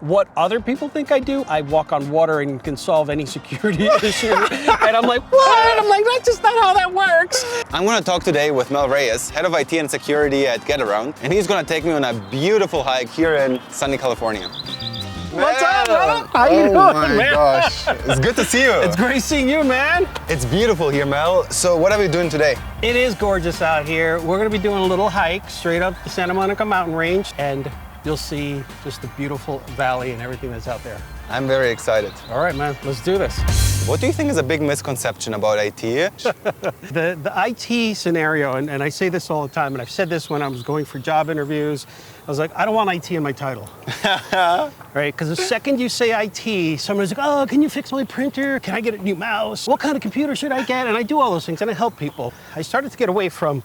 What other people think I do, I walk on water and can solve any security issue. And I'm like, what? I'm like, that's just not how that works. I'm going to talk today with Mel Reyes, head of IT and security at GetAround, and he's going to take me on a beautiful hike here in sunny California. What's up, brother? How you doing, man? Gosh, it's good to see you. It's great seeing you, man. It's beautiful here, Mel. So what are we doing today? It is gorgeous out here. We're going to be doing a little hike straight up the Santa Monica mountain range, and you'll see just the beautiful valley and everything that's out there. I'm very excited. All right, man, let's do this. What do you think is a big misconception about IT? The IT scenario, and I say this all the time, and I've said this when I was going for job interviews, I was like, I don't want IT in my title. Right? Because the second you say IT, someone's like, oh, can you fix my printer? Can I get a new mouse? What kind of computer should I get? And I do all those things, and I help people. I started to get away from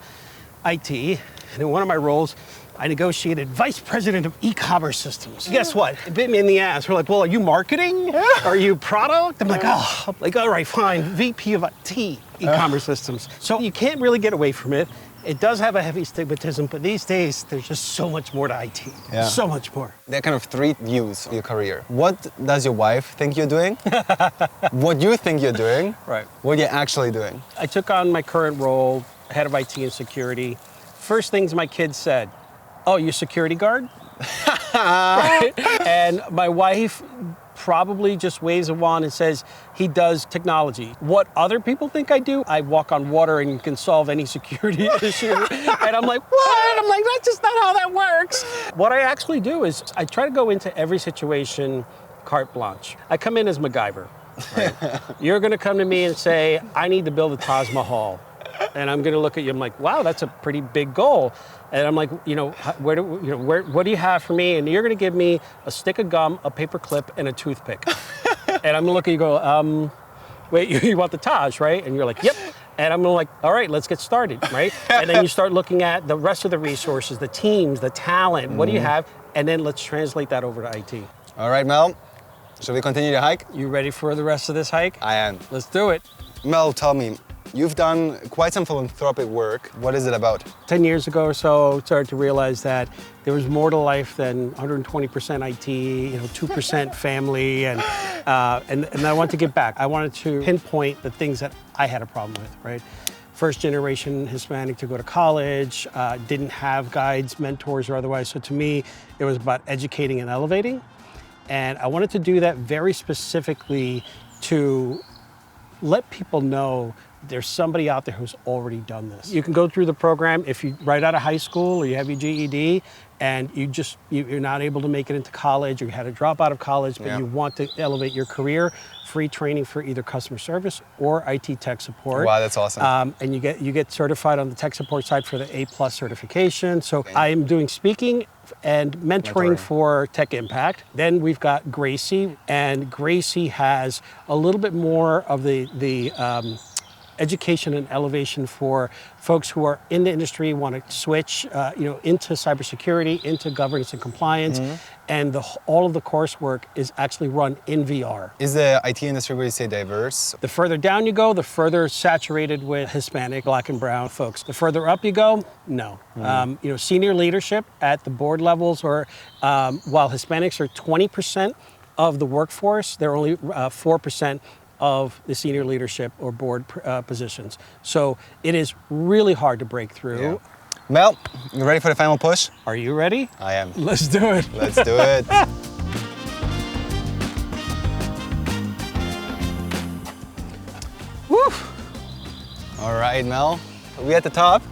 IT, and in one of my roles, I negotiated vice president of e-commerce systems. Guess what? It bit me in the ass. We're like, well, are you marketing? Are you product? I'm like, oh, like, all right, fine. VP of IT, e-commerce systems. So you can't really get away from it. It does have a heavy stigmatism, but these days, there's just so much more to IT. Yeah. So much more. There are kind of three views of your career. What does your wife think you're doing? What you think you're doing? Right. What you're actually doing? I took on my current role, head of IT and security. First things my kids said, oh, you security guard? Right? And my wife probably just waves a wand and says, he does technology. What other people think I do, I walk on water and can solve any security issue. And I'm like, what? I'm like, that's just not how that works. What I actually do is I try to go into every situation carte blanche. I come in as MacGyver. Right? You're gonna come to me and say, I need to build a Taj Mahal. And I'm going to look at you. I'm like, wow, that's a pretty big goal. And I'm like, what do you have for me? And you're going to give me a stick of gum, a paper clip, and a toothpick. And I'm going to look at you and go, wait, you want the Taj, right? And you're like, yep. And I'm like, all right, let's get started, right? And then you start looking at the rest of the resources, the teams, the talent. What do you have? And then let's translate that over to IT. All right, Mel. Shall we continue the hike? You ready for the rest of this hike? I am. Let's do it. Mel, tell me, you've done quite some philanthropic work. What is it about? 10 years ago or so, started to realize that there was more to life than 120% IT, 2% family, and I wanted to give back. I wanted to pinpoint the things that I had a problem with, right? First generation Hispanic to go to college, didn't have guides, mentors, or otherwise. So to me, it was about educating and elevating. And I wanted to do that very specifically to let people know there's somebody out there who's already done this. You can go through the program if you right out of high school or you have your GED and you're not able to make it into college or you had to drop out of college, but you want to elevate your career. Free training for either customer service or IT tech support. Wow, that's awesome. And you get certified on the tech support side for the A+ certification. So I am doing speaking and mentoring for Tech Impact. Then we've got Gracie, and Gracie has a little bit more of the education and elevation for folks who are in the industry, want to switch into cybersecurity, into governance and compliance, and all of the coursework is actually run in VR. Is the IT industry, would you say, diverse? The further down you go, the further saturated with Hispanic, Black and brown folks. The further up you go, no. Senior leadership at the board levels, or while Hispanics are 20% of the workforce, they're only 4% of the senior leadership or board positions. So it is really hard to break through. Yeah. Mel, you ready for the final push? Are you ready? I am. Let's do it. Let's do it. Woo! All right, Mel. Are we at the top?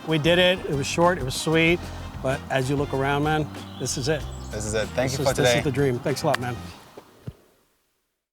We did it. It was short, it was sweet, but as you look around, man, this is it. This is it. Thank you for today. This is the dream. Thanks a lot, man.